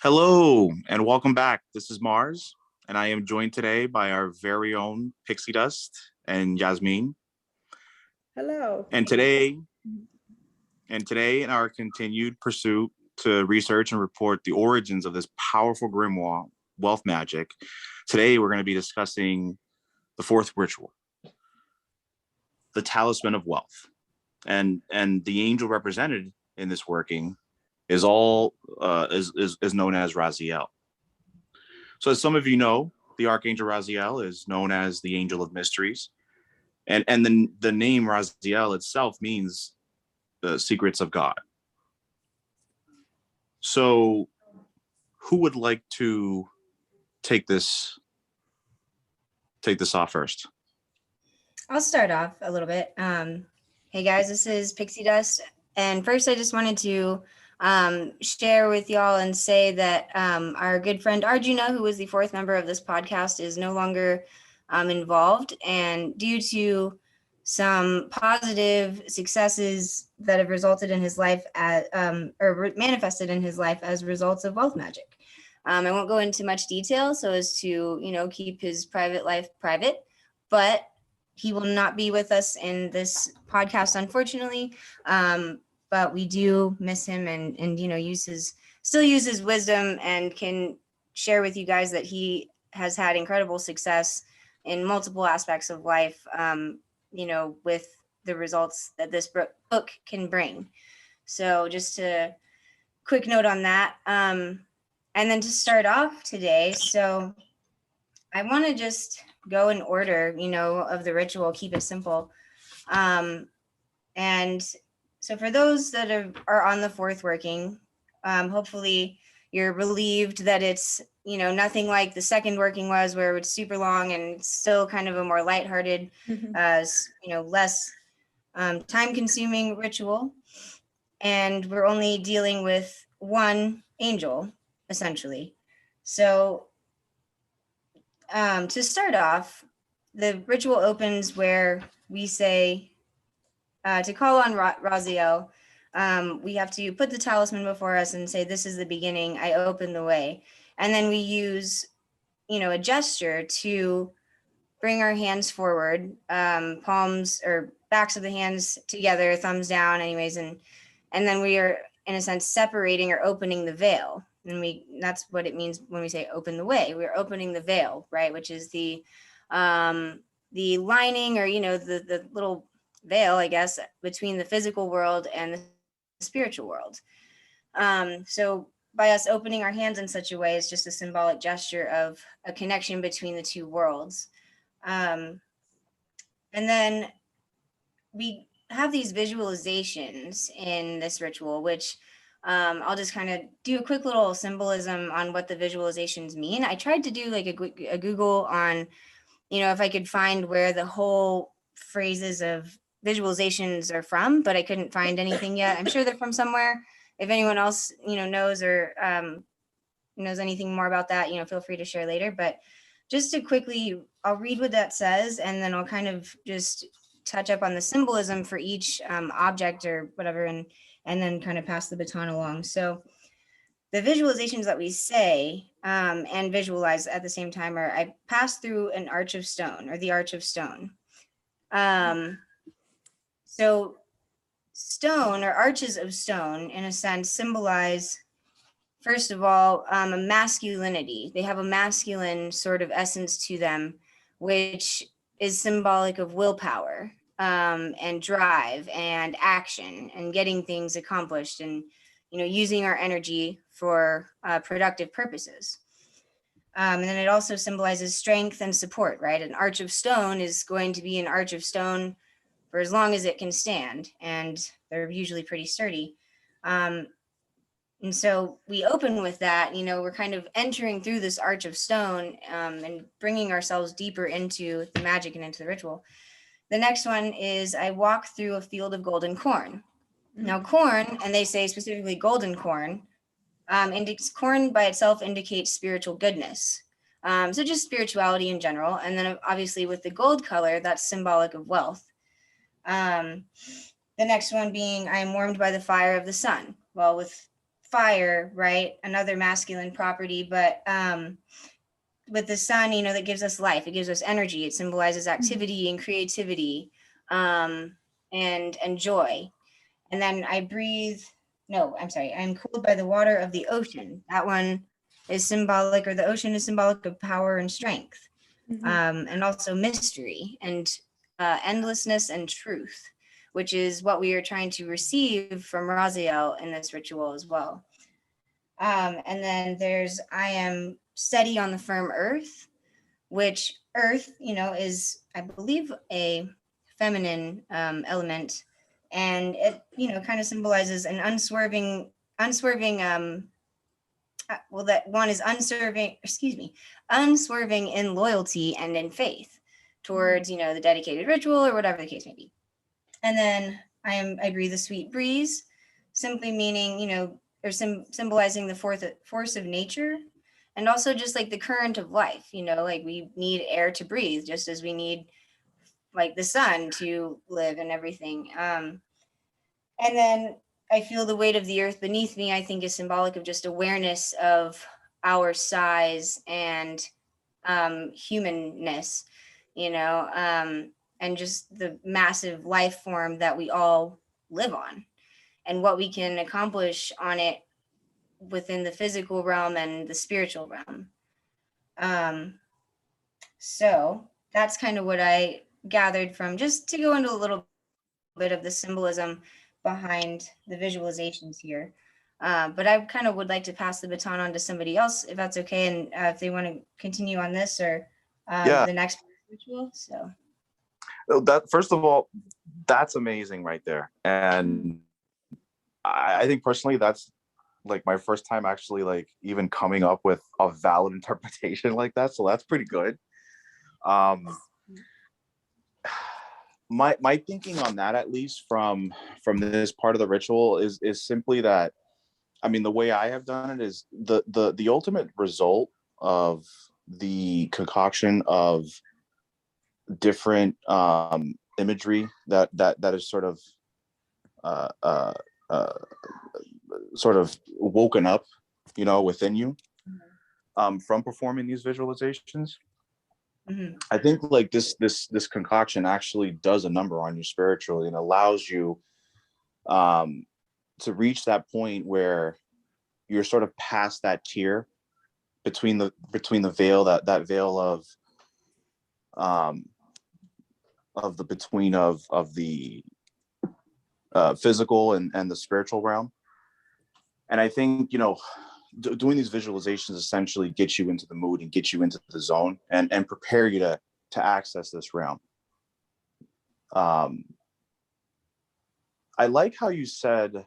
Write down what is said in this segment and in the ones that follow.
Hello and welcome back. This is Mars, and I am joined today by our very own Pixie Dust and Yasmin. Hello. And today, in our continued pursuit to research and report the origins of this powerful grimoire, wealth magic, today we're going to be discussing the fourth ritual, the Talisman of Wealth, and the angel represented in this working is known as Raziel. So, as some of you know, the Archangel Raziel is known as the Angel of Mysteries, and the name Raziel itself means the secrets of God. So, who would like to take this off first? I'll start off a little bit. Hey guys, this is Pixie Dust, and first I just wanted to share with y'all and say that our good friend Arjuna, who was the fourth member of this podcast, is no longer involved, and due to some positive successes that have resulted in his life or manifested in his life as results of wealth magic. I won't go into much detail so as to, keep his private life private, but he will not be with us in this podcast, unfortunately. But we do miss him and still use his wisdom and can share with you guys that he has had incredible success in multiple aspects of life, with the results that this book can bring. So just a quick note on that. And then to start off today, so I want to just go in order, of the ritual, keep it simple. And so for those that are on the fourth working, hopefully you're relieved that it's, nothing like the second working was, where it's super long and still kind of a more lighthearted, less time consuming ritual. And we're only dealing with one angel, essentially. So to start off, the ritual opens where we say, to call on Raziel, we have to put the talisman before us and say, "This is the beginning, I open the way." And then we use, a gesture to bring our hands forward, palms or backs of the hands together, thumbs down anyways. And then we are, in a sense, separating or opening the veil. And that's what it means when we say open the way. We're opening the veil, right? Which is the lining, or, the little veil, I guess, between the physical world and the spiritual world. So by us opening our hands in such a way is just a symbolic gesture of a connection between the two worlds. And then we have these visualizations in this ritual, which I'll just kind of do a quick little symbolism on what the visualizations mean. I tried to do like a Google on, if I could find where the whole phrases of visualizations are from, but I couldn't find anything yet. I'm sure they're from somewhere. If anyone else, knows or knows anything more about that, feel free to share later. But just to quickly, I'll read what that says, and then I'll kind of just touch up on the symbolism for each object or whatever, and then kind of pass the baton along. So the visualizations that we say and visualize at the same time are, I pass through an arch of stone, or the arch of stone. So stone, or arches of stone, in a sense, symbolize, first of all, a masculinity. They have a masculine sort of essence to them, which is symbolic of willpower, and drive and action and getting things accomplished, and using our energy for productive purposes. And then it also symbolizes strength and support, right? An arch of stone is going to be an arch of stone for as long as it can stand, and they're usually pretty sturdy. And so we open with that, we're kind of entering through this arch of stone, and bringing ourselves deeper into the magic and into the ritual. The next one is, I walk through a field of golden corn. Now corn, and they say specifically golden corn, corn by itself indicates spiritual goodness. So just spirituality in general. And then obviously with the gold color, that's symbolic of wealth. The next one being, I am warmed by the fire of the sun. Well, with fire, right? Another masculine property, but with the sun, that gives us life. It gives us energy. It symbolizes activity and creativity, and joy. And then I breathe. No, I'm sorry. I'm cooled by the water of the ocean. That one is symbolic, or the ocean is symbolic of power and strength, and also mystery and endlessness and truth, which is what we are trying to receive from Raziel in this ritual as well. And then there's I am steady on the firm earth, which earth, is, I believe, a feminine element. And it, kind of symbolizes an unswerving, that one is unswerving in loyalty and in faith towards, the dedicated ritual or whatever the case may be. And then I breathe a sweet breeze, simply meaning, or symbolizing the force of nature, and also just like the current of life, like we need air to breathe, just as we need like the sun to live and everything. And then I feel the weight of the earth beneath me, I think is symbolic of just awareness of our size and humanness, and just the massive life form that we all live on, and what we can accomplish on it within the physical realm and the spiritual realm. So that's kind of what I gathered from, just to go into a little bit of the symbolism behind the visualizations here. But I kind of would like to pass the baton on to somebody else, if that's okay, and if they want to continue on this or the next ritual. So that, first of all, that's amazing right there. And I think personally that's like my first time actually like even coming up with a valid interpretation like that. So that's pretty good. My thinking on that, at least from this part of the ritual, is simply that, I mean, the way I have done it is the ultimate result of the concoction of different imagery that is sort of woken up, within you, from performing these visualizations. I think like this concoction actually does a number on you spiritually, and allows you to reach that point where you're sort of past that tier between the veil, that veil of the between of the physical and the spiritual realm. And I think, doing these visualizations essentially get you into the mood and get you into the zone and prepare you to access this realm. I like how you said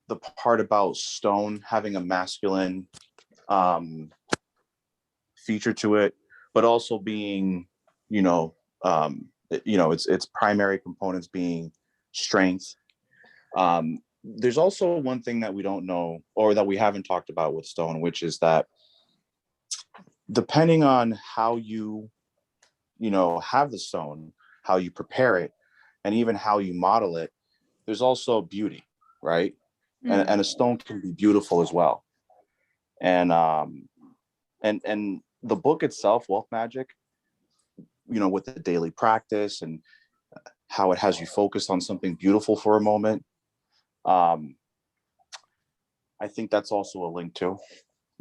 the part about stone having a masculine feature to it, but also being, its primary components being strength. There's also one thing that we don't know, or that we haven't talked about with stone, which is that depending on how you have the stone, how you prepare it, and even how you model it, there's also beauty, right? And a stone can be beautiful as well. And the book itself, Wealth Magic, with the daily practice and how it has you focused on something beautiful for a moment, I think that's also a link too.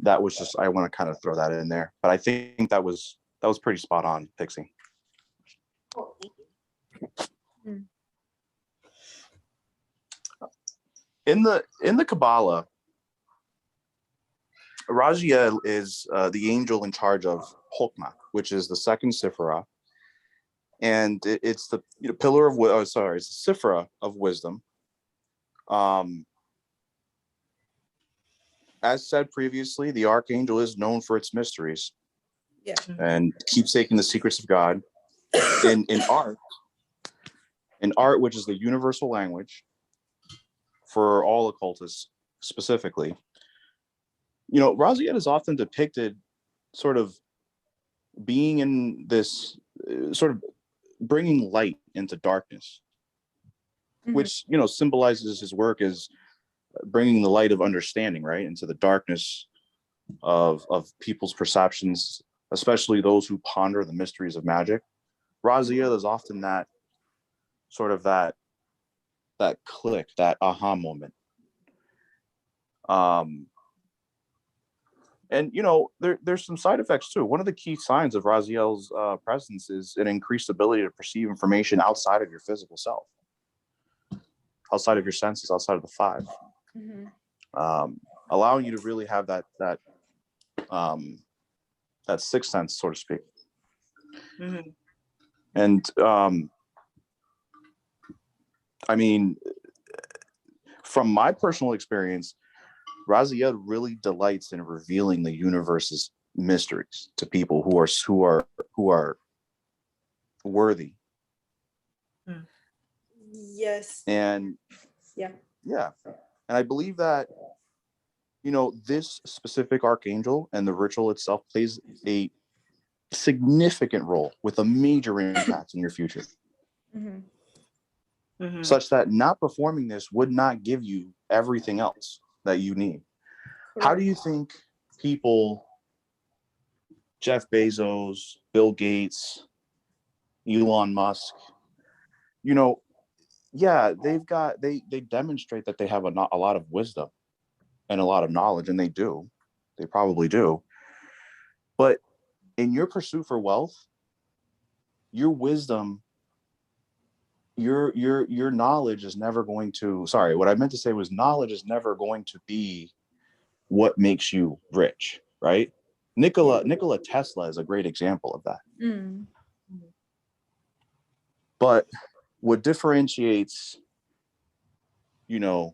That was just, I want to kind of throw that in there, but I think that was pretty spot on, Pixie. In the Kabbalah, Raziel is the angel in charge of Chokmah, which is the second Sephirah, and it's the pillar of it's the Sephirah of wisdom. As said previously, the Archangel is known for its mysteries, and keepsaking the secrets of God. In art, which is the universal language for all occultists specifically, Raziel is often depicted sort of being in this sort of bringing light into darkness, which symbolizes his work as bringing the light of understanding, right, into the darkness of people's perceptions, especially those who ponder the mysteries of magic. Raziel is often that sort of that click, that aha moment. And there's some side effects too. One of the key signs of Raziel's presence is an increased ability to perceive information outside of your physical self, outside of your senses, outside of the five, allowing you to really have that sixth sense, so to speak. And I mean, from my personal experience, Raziel really delights in revealing the universe's mysteries to people who are worthy. Yes. And yeah. And I believe that this specific archangel and the ritual itself plays a significant role with a major impact in your future. Such that not performing this would not give you everything else that you need. How do you think people, Jeff Bezos, Bill Gates, Elon Musk, they demonstrate that they have a lot of wisdom and a lot of knowledge, and they probably do. But in your pursuit for wealth, your wisdom, your knowledge is never going to, what I meant to say was knowledge is never going to be what makes you rich, right? Nikola Tesla is a great example of that. But what differentiates, Nikola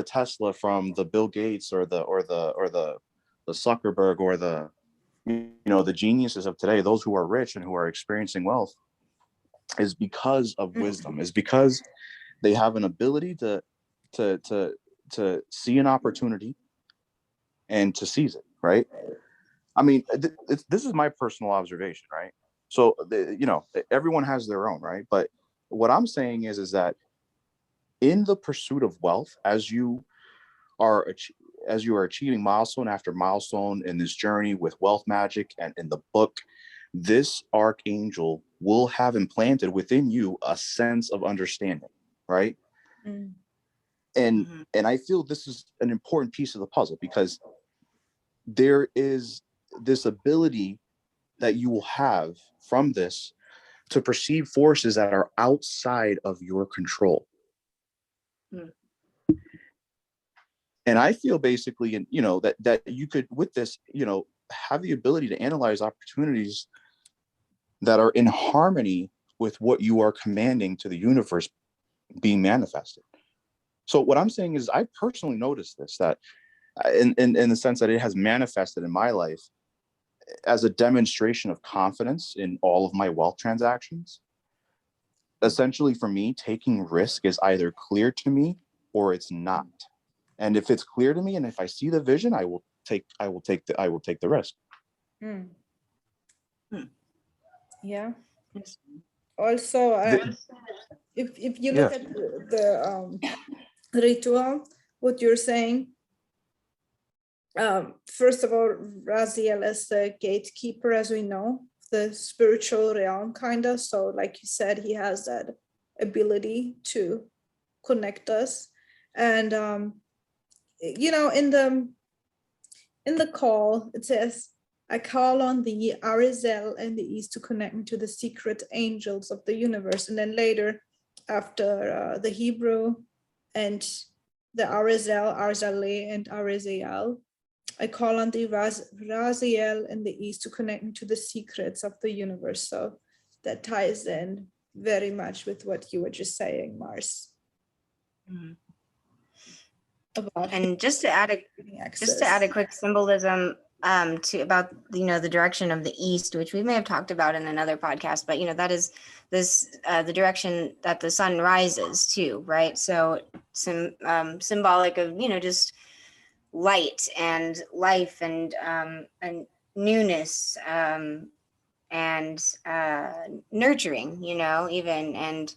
Tesla from the Bill Gates or the Zuckerberg or the geniuses of today, those who are rich and who are experiencing wealth, is because of wisdom, is because they have an ability to see an opportunity and to seize it, right? I mean, this is my personal observation, right? So, everyone has their own, right? But what I'm saying is that in the pursuit of wealth, as you are achieving milestone after milestone in this journey with wealth magic and in the book, this archangel will have implanted within you a sense of understanding, right? And I feel this is an important piece of the puzzle, because there is this ability that you will have from this to perceive forces that are outside of your control. And I feel basically, that you could, with this, have the ability to analyze opportunities that are in harmony with what you are commanding to the universe being manifested. So what I'm saying is, I personally noticed this, that in the sense that it has manifested in my life as a demonstration of confidence in all of my wealth transactions. Essentially, for me, taking risk is either clear to me or it's not. And if it's clear to me, and if I see the vision, I will take the risk. Yeah. Also, if you look at the ritual, what you're saying, first of all, Raziel is the gatekeeper, as we know, the spiritual realm, kind of. So, like you said, he has that ability to connect us. And in the call, it says, "I call on the Raziel and the East to connect me to the secret angels of the universe." And then later, after the Hebrew and the Raziel, Arzale, and Raziel, "I call on the Raziel in the East to connect me to the secrets of the universe." So that ties in very much with what you were just saying, Mars. And just to add a quick symbolism about the direction of the East, which we may have talked about in another podcast, but that is this the direction that the sun rises to, right? So symbolic of just light and life and newness and nurturing, even. And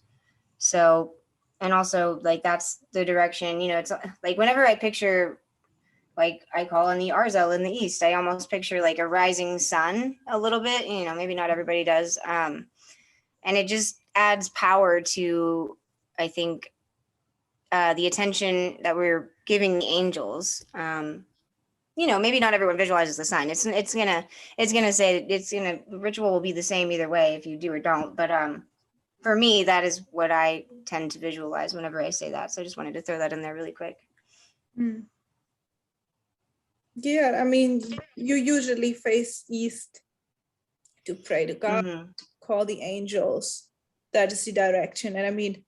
so and also like that's the direction, you know, it's like whenever I picture, like I call on the Arzel in the east, I almost picture like a rising sun a little bit, you know, maybe not everybody does. And it just adds power to, I think, the attention that we're giving the angels. You know, maybe not everyone visualizes the sign. The ritual will be the same either way if you do or don't. But for me, that is what I tend to visualize whenever I say that. So I just wanted to throw that in there really quick. Mm. Yeah, I mean, you usually face east to pray to God, Mm-hmm. call the angels. That is the direction. And I mean,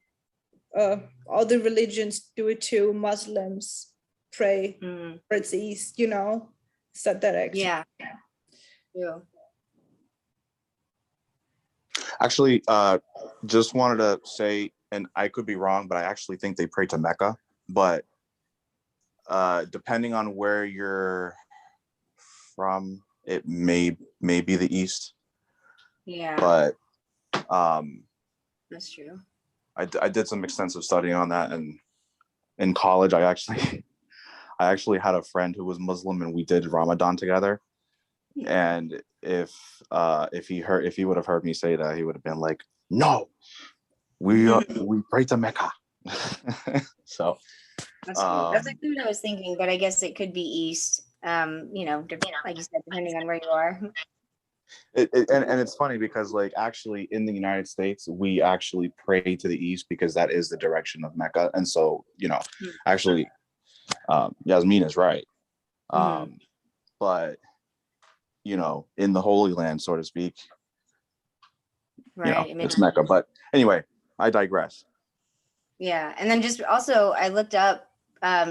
other religions do it too. Muslims pray towards the east, you know, it's that direction. Yeah. Yeah. Actually, just wanted to say, and I could be wrong, but I actually think they pray to Mecca. But depending on where you're from, it may be the east. Yeah. But that's true. I did some extensive studying on that, and in college, I actually had a friend who was Muslim, and we did Ramadan together. And if he would have heard me say that, he would have been like, "No, we pray to Mecca." So that's cool. That's like what I was thinking, but I guess it could be east. You know, like you said, depending on where you are. And it's funny because like actually in the United States we actually pray to the east because that is the direction of Mecca, and so you know actually Yasmin is right, but you know in the Holy Land, so to speak, right, you know, it's Mecca. But anyway, I digress. Yeah, and then just also I looked up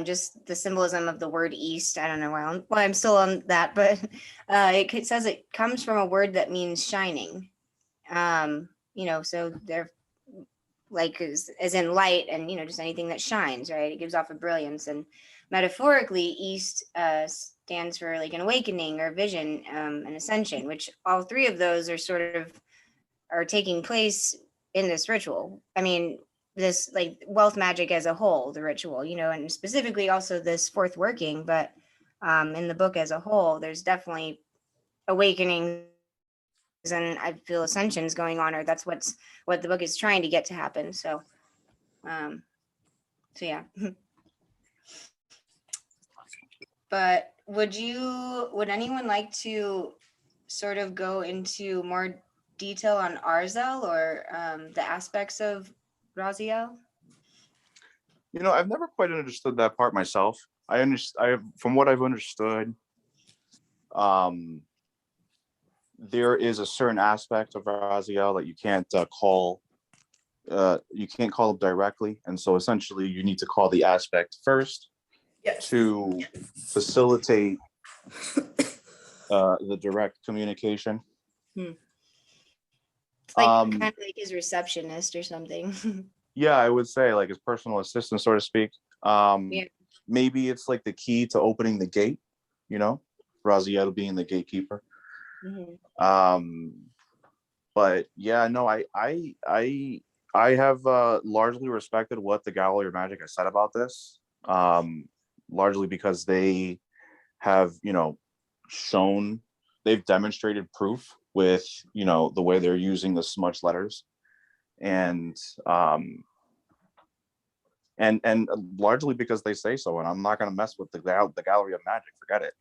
just the symbolism of the word east. I don't know why I'm still on that, but it says it comes from a word that means shining. You know, so they're like as in light, and you know, just anything that shines, right? It gives off a brilliance, and metaphorically, east stands for like an awakening or vision, an ascension, which all three of those are taking place in this ritual. I mean, this like wealth magic as a whole, the ritual, you know, and specifically also this fourth working, but in the book as a whole, there's definitely awakenings and I feel ascensions going on, or that's what the book is trying to get to happen. So yeah. But would anyone like to sort of go into more detail on Arzel or the aspects of Raziel? You know, I've never quite understood that part myself. From what I've understood, there is a certain aspect of Raziel that you can't call directly, and so essentially you need to call the aspect first to facilitate the direct communication. It's like kind of like his receptionist or something. Yeah, I would say like his personal assistant, so to speak. Maybe it's like the key to opening the gate, you know, Raziel being the gatekeeper. But yeah, no, I have largely respected what the Gallery of Magick has said about this, largely because they have, you know, they've demonstrated proof with, you know, the way they're using the smudged letters, and largely because they say so, and I'm not going to mess with the Gallery of Magick. Forget it.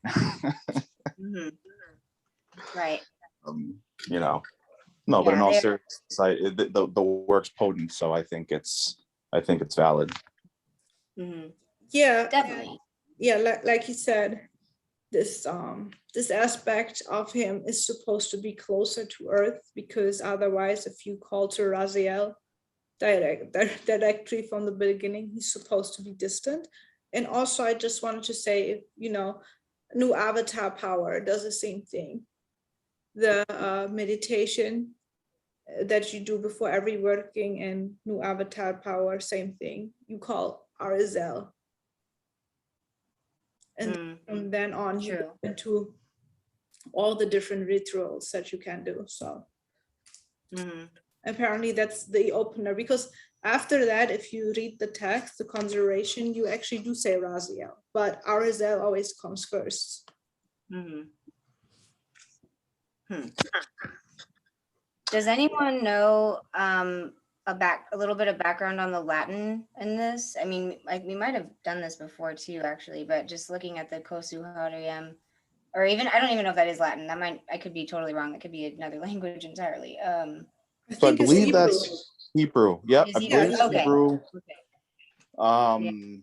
Right. You know, no, but in all seriousness, the work's potent, so I think it's valid. Yeah, definitely. Yeah, like you said, this aspect of him is supposed to be closer to Earth, because otherwise, if you call to Raziel directly from the beginning, he's supposed to be distant. And also, I just wanted to say, you know, new avatar power does the same thing. The meditation that you do before every working and new avatar power, same thing. You call Raziel. And from then on, you go into all the different rituals that you can do. So apparently that's the opener, because after that, if you read the text, the conjuration, you actually do say Raziel, but Raziel always comes first. Does anyone know a little bit of background on the Latin in this? I mean, like we might have done this before too, actually, but just looking at the Kosu Harayam, or even I don't even know if that is Latin. I could be totally wrong. That could be another language entirely. So I believe that's Hebrew. Yep, I believe it's okay. Hebrew. Okay.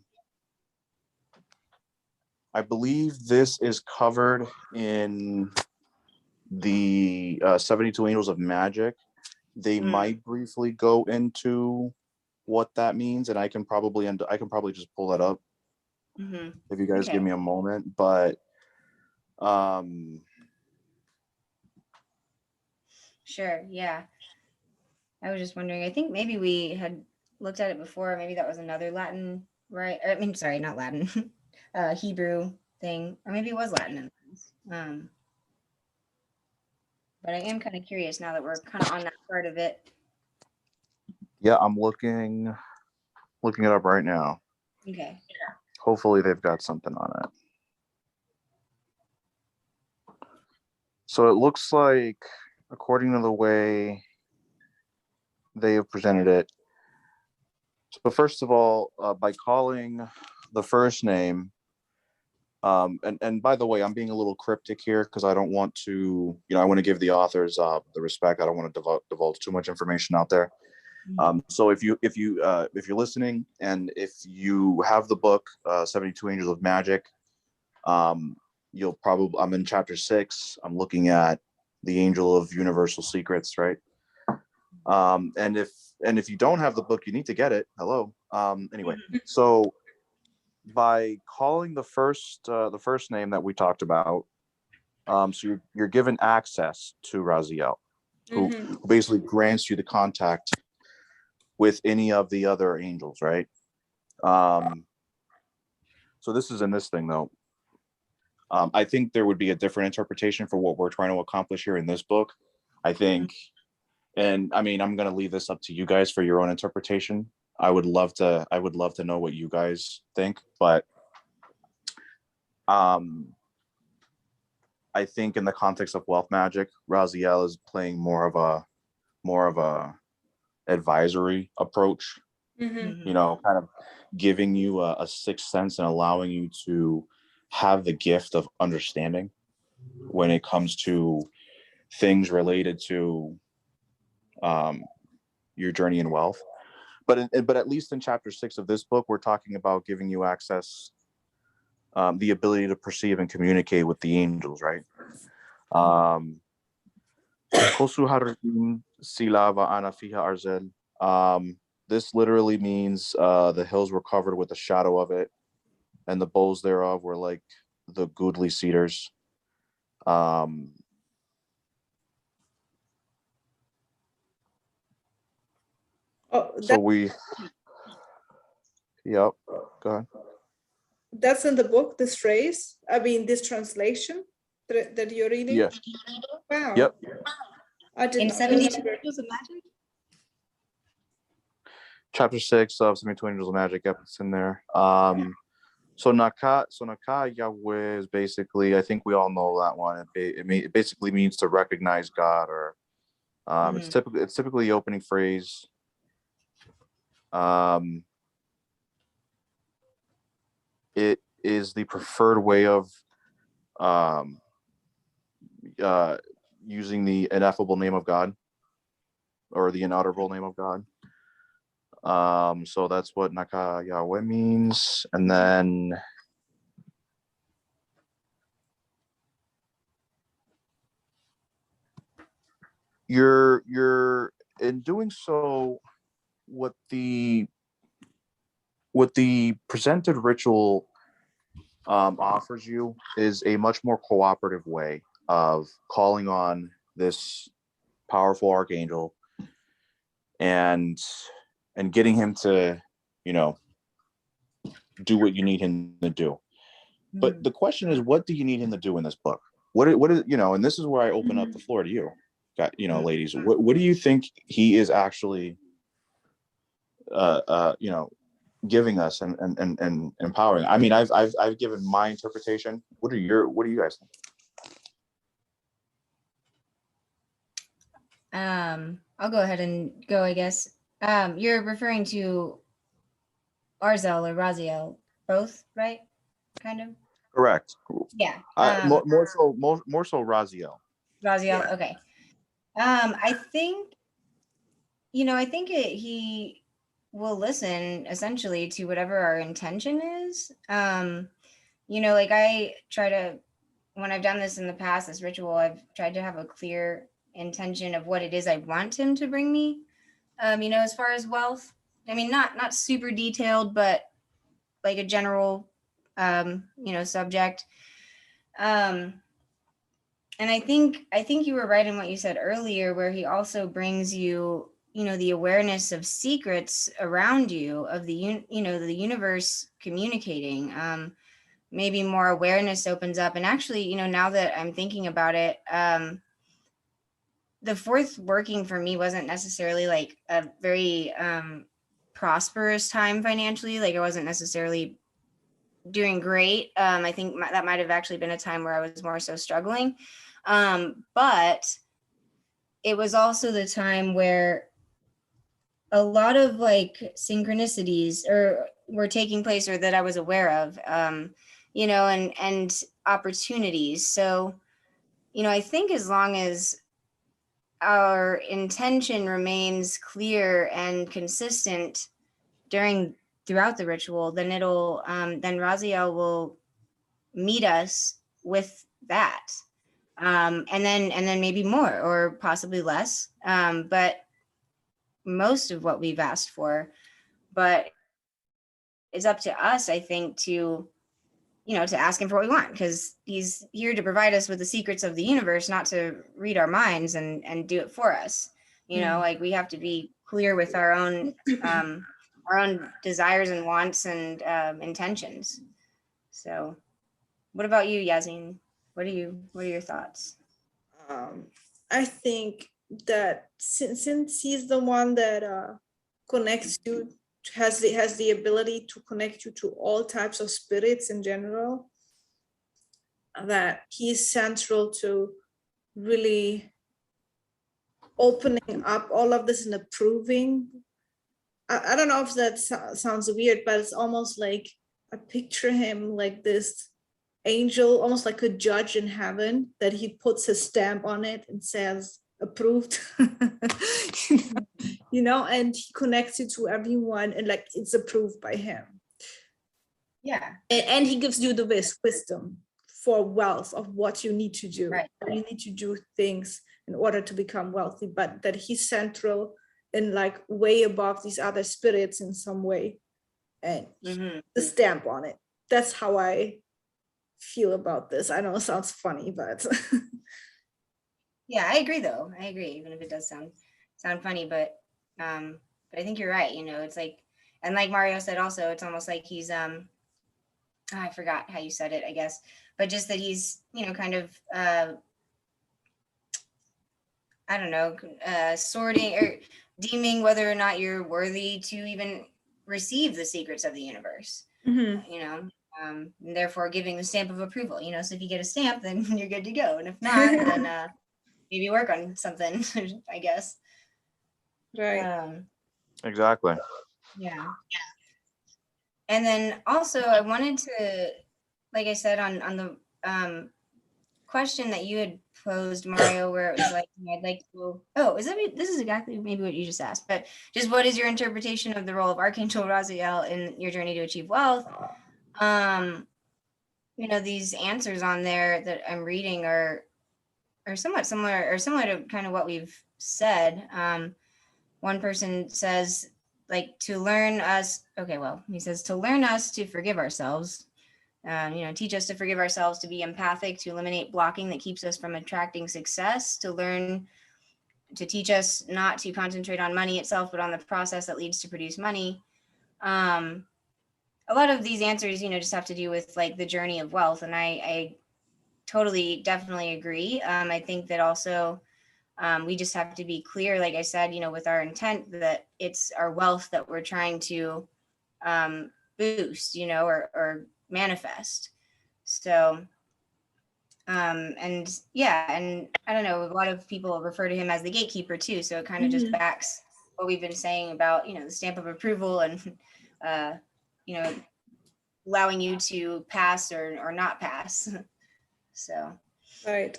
I believe this is covered in the 72 Angels of Magic. They might briefly go into what that means, and I can probably just pull that up if you guys give me a moment. But sure, yeah. I was just wondering. I think maybe we had looked at it before. Maybe that was another Latin, right? I mean, sorry, not Latin, Hebrew thing, or maybe it was Latin in this. But I am kind of curious now that we're kind of on that part of it. Yeah, I'm looking it up right now. Okay. Hopefully they've got something on it. So it looks like, according to the way they have presented it, so first of all, by calling the first name, and by the way, I'm being a little cryptic here because I don't want to, I want to give the authors the respect. I don't want to divulge too much information out there. So if you're listening, and if you have the book 72 Angels of Magic, you'll probably, I'm in chapter 6. I'm looking at the Angel of Universal Secrets, right? And if you don't have the book, you need to get it. Hello. Anyway, so by calling the first name that we talked about, so you're given access to Raziel, who basically grants you the contact with any of the other angels, right? So this is in this thing though. I think there would be a different interpretation for what we're trying to accomplish here in this book. I think, and I mean, I'm going to leave this up to you guys for your own interpretation. I would love to know what you guys think, but I think in the context of wealth magic, Raziel is playing more of a advisory approach, kind of giving you a sixth sense and allowing you to have the gift of understanding when it comes to things related to your journey in wealth. But at least in chapter 6 of this book, we're talking about giving you access, the ability to perceive and communicate with the angels, right? This literally means the hills were covered with the shadow of it, and the boughs thereof were like the goodly cedars. Yep, go ahead. That's in the book, this phrase, I mean, this translation that you're reading? Yes. Wow. Yep. I didn't In 72 remember. Angels of Magic? Chapter 6 of 72 Angels of Magic, yep, it's in there. So Naka Yahweh is basically, I think we all know that one. It basically means to recognize God, or it's typically the opening phrase. It is the preferred way of using the ineffable name of God, or the inaudible name of God. So that's what Naka Yahweh means. And then you're in doing so, what the presented ritual offers you is a much more cooperative way of calling on this powerful archangel and getting him to, do what you need him to do. But the question is, what do you need him to do in this book? What is, and this is where I open up the floor to you, ladies. What do you think he is actually you know, giving us and empowering. I mean, I've given my interpretation. What do you guys think? I'll go ahead and go, I guess. You're referring to Arzel or Raziel, both, right? Kind of. Correct. Yeah. More so Raziel. Raziel. Yeah. Okay. I think, he will listen essentially to whatever our intention is. Like I try to, when I've done this in the past, this ritual, I've tried to have a clear intention of what it is I want him to bring me. As far as wealth, I mean, not super detailed, but like a general, subject. And I think you were right in what you said earlier, where he also brings you, the awareness of secrets around you, of the universe communicating. Maybe more awareness opens up. And actually, now that I'm thinking about it, the fourth working for me wasn't necessarily like a very prosperous time financially. Like I wasn't necessarily doing great. I think that might have actually been a time where I was more so struggling. But it was also the time where a lot of like synchronicities were taking place, or that I was aware of, and opportunities. So, I think as long as our intention remains clear and consistent throughout the ritual, then then Raziel will meet us with that. And then maybe more or possibly less. But most of what we've asked for, but it's up to us, I think, to ask him for what we want, because he's here to provide us with the secrets of the universe, not to read our minds and do it for us. Like we have to be clear with our own desires and wants and intentions. So what about you, Yazin? What are your thoughts? I think that since he's the one that connects you, has the ability to connect you to all types of spirits in general, that he's central to really opening up all of this and approving. I don't know if that sounds weird, but it's almost like I picture him like this angel, almost like a judge in heaven, that he puts his stamp on it and says approved. And he connects it to everyone, and like it's approved by him. Yeah. And he gives you the wisdom for wealth of what you need to do. Right. You need to do things in order to become wealthy, but that he's central and like way above these other spirits in some way, and the stamp on it. That's how I feel about this. I know it sounds funny, but yeah, I agree though. I agree, even if it does sound funny, but I think you're right. It's like, and like Mario said also, it's almost like he's I forgot how you said it, I guess, but just that he's kind of I don't know, sorting or deeming whether or not you're worthy to even receive the secrets of the universe. And therefore giving the stamp of approval. So if you get a stamp, then you're good to go, and if not, then maybe work on something. I guess. right. Exactly. Yeah. And then also I wanted to, like I said, on the question that you had posed, Mario, where it was like, I'd like to, this is exactly maybe what you just asked, but just what is your interpretation of the role of Archangel Raziel in your journey to achieve wealth? These answers on there that I'm reading are somewhat similar to kind of what we've said. One person says, like, to learn us, he says to learn us to forgive ourselves, teach us to forgive ourselves, to be empathic, to eliminate blocking that keeps us from attracting success, to teach us not to concentrate on money itself, but on the process that leads to produce money. A lot of these answers, just have to do with like the journey of wealth. And I totally, definitely agree. I think that also We just have to be clear, like I said, with our intent that it's our wealth that we're trying to boost, or manifest. So, and yeah, and I don't know, a lot of people refer to him as the gatekeeper too. So it kind of just backs what we've been saying about, the stamp of approval and, you know, allowing you to pass or not pass. So. Right.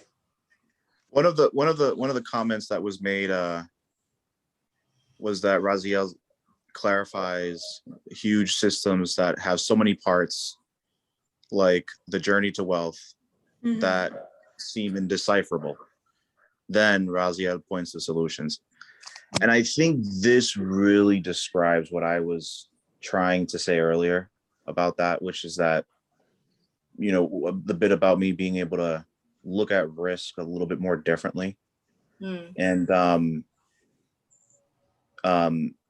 One of the comments that was made was that Raziel clarifies huge systems that have so many parts, like the journey to wealth, that seem indecipherable. Then Raziel points to solutions. And I think this really describes what I was trying to say earlier about that, which is that, the bit about me being able to look at risk a little bit more differently. And,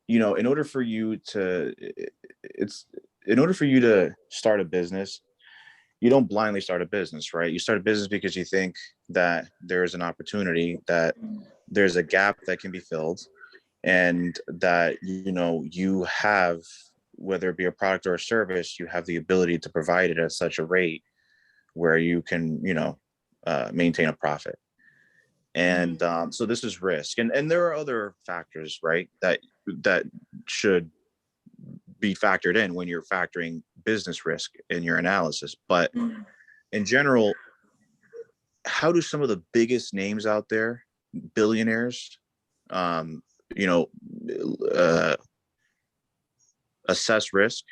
in order for you to start a business, you don't blindly start a business, right? You start a business because you think that there's an opportunity, that there's a gap that can be filled, and that, you have, whether it be a product or a service, you have the ability to provide it at such a rate where you can, maintain a profit. And so this is risk. And there are other factors, right, that should be factored in when you're factoring business risk in your analysis. But in general, how do some of the biggest names out there, billionaires, assess risk?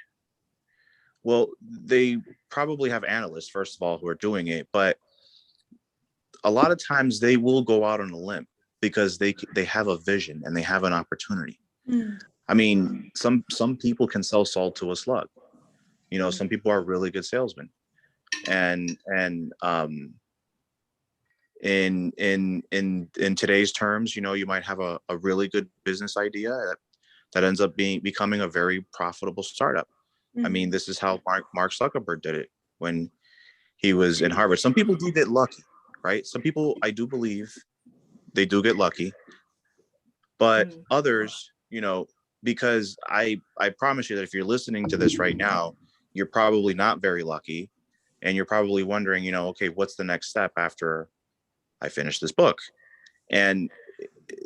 Well, they probably have analysts, first of all, who are doing it, but a lot of times they will go out on a limb because they have a vision and they have an opportunity. I mean, some people can sell salt to a slug. Some people are really good salesmen, and in today's terms, you might have a really good business idea that ends up becoming a very profitable startup. I mean, this is how Mark Zuckerberg did it when he was in Harvard. Some people do get lucky, right? Some people, I do believe, they do get lucky, but others, because I promise you that if you're listening to this right now, you're probably not very lucky, and you're probably wondering, okay, what's the next step after I finish this book? And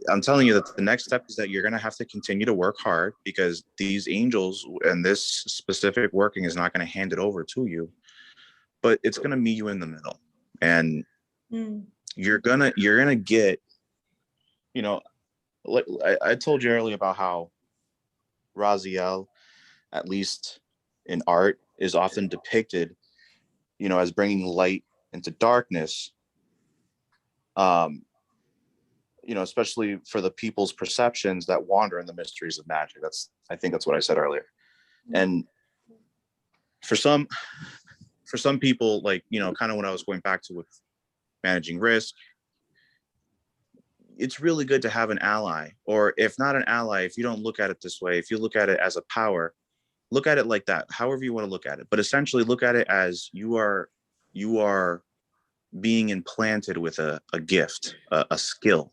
I'm telling you that the next step is that you're going to have to continue to work hard, because these angels and this specific working is not going to hand it over to you, but it's going to meet you in the middle. And you're gonna get, like I told you earlier about how Raziel, at least in art, is often depicted, as bringing light into darkness. Especially for the people's perceptions that wander in the mysteries of magic. I think that's what I said earlier. And for some people, like, kind of what I was going back to with managing risk, it's really good to have an ally, or if not an ally, if you don't look at it this way, if you look at it as a power, look at it like that, however you want to look at it. But essentially look at it as you are being implanted with a gift, a skill,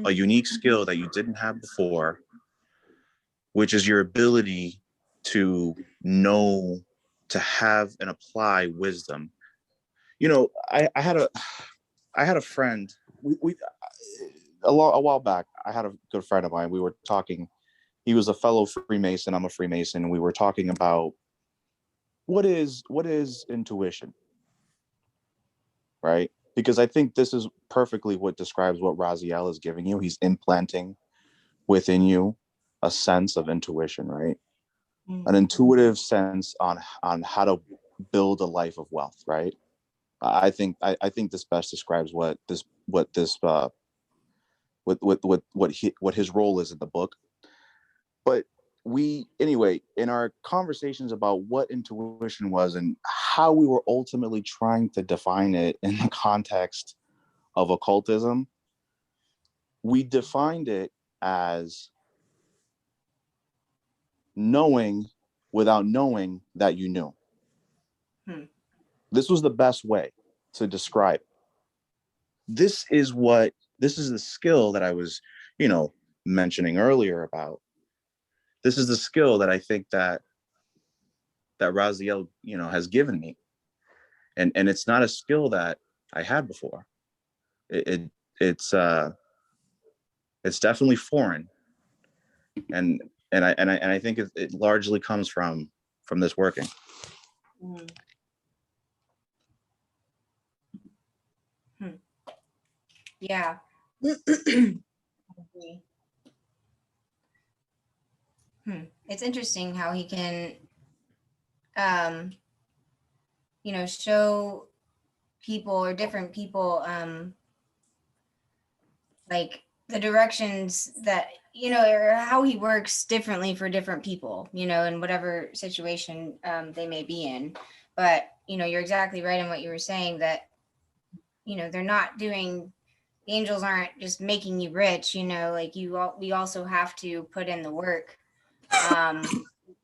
a unique skill that you didn't have before, which is your ability to know, to have and apply wisdom. I had a friend, a while back. I had a good friend of mine. We were talking. He was a fellow Freemason. I'm a Freemason. And we were talking about what is intuition, right? Because I think this is perfectly what describes what Raziel is giving you. He's implanting within you a sense of intuition, right? An intuitive sense on how to build a life of wealth, right? I think this best describes what his role is in the book. But anyway, in our conversations about what intuition was and how we were ultimately trying to define it in the context of occultism, we defined it as knowing without knowing that you knew. This was the best way to describe it. This is what this is the skill that I was, mentioning earlier about. This is the skill that I think that Raziel, has given me. And it's not a skill that I had before. It it's definitely foreign. And I think it largely comes from this working. Mm. Yeah. It's interesting how he can, show people or different people, like the directions that, or how he works differently for different people, in whatever situation they may be in. But, you're exactly right in what you were saying, that, they're not doing, the angels aren't just making you rich, like we also have to put in the work.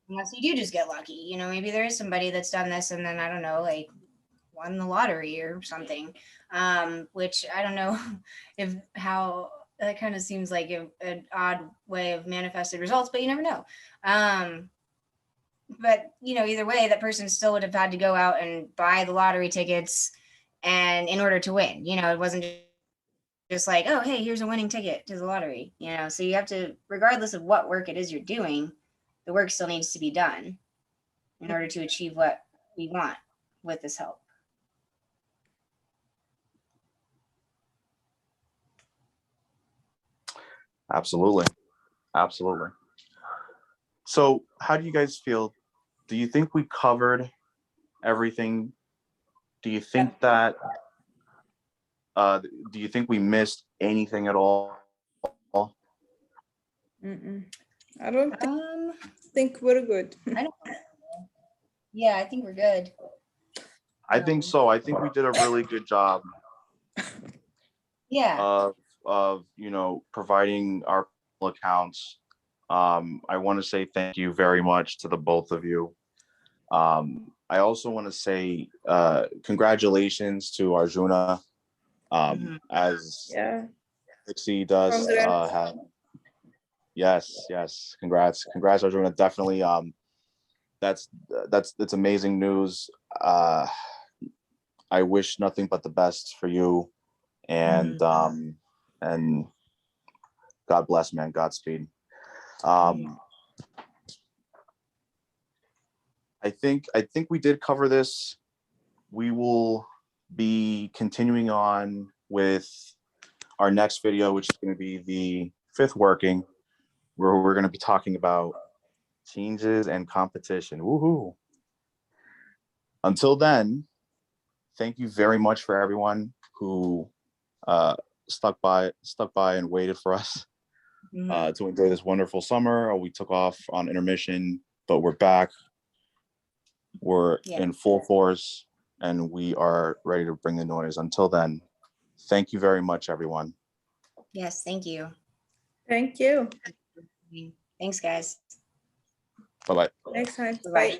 Unless you do just get lucky, maybe there is somebody that's done this and then, I don't know, like won the lottery or something, which I don't know how that kind of seems like an odd way of manifested results, but you never know. But either way, that person still would have had to go out and buy the lottery tickets, and in order to win, it wasn't just like, oh, hey, here's a winning ticket to the lottery, so you have to, regardless of what work it is you're doing, the work still needs to be done in order to achieve what we want with this help. Absolutely. So how do you guys feel? Do you think we covered everything? Do you think that do you think we missed anything at all? I don't think we're good. I don't. Yeah, I think we're good. I think so. I think we did a really good job. Yeah. Of providing our accounts. I want to say thank you very much to the both of you. I also want to say congratulations to Arjuna, as Pixie does have. Yes, congrats Arjuna. Definitely, that's amazing news. I wish nothing but the best for you, and and God bless, man. Godspeed. I think we did cover this. We will be continuing on with our next video, which is going to be the 5th working, where we're going to be talking about changes and competition. Woohoo! Until then, thank you very much for everyone who stuck by and waited for us to enjoy this wonderful summer. We took off on intermission, but we're back. We're in full force, and we are ready to bring the noise. Until then, thank you very much, everyone. Yes, thank you. Thank you. Thanks, guys. Bye-bye. Next time. Bye. Bye.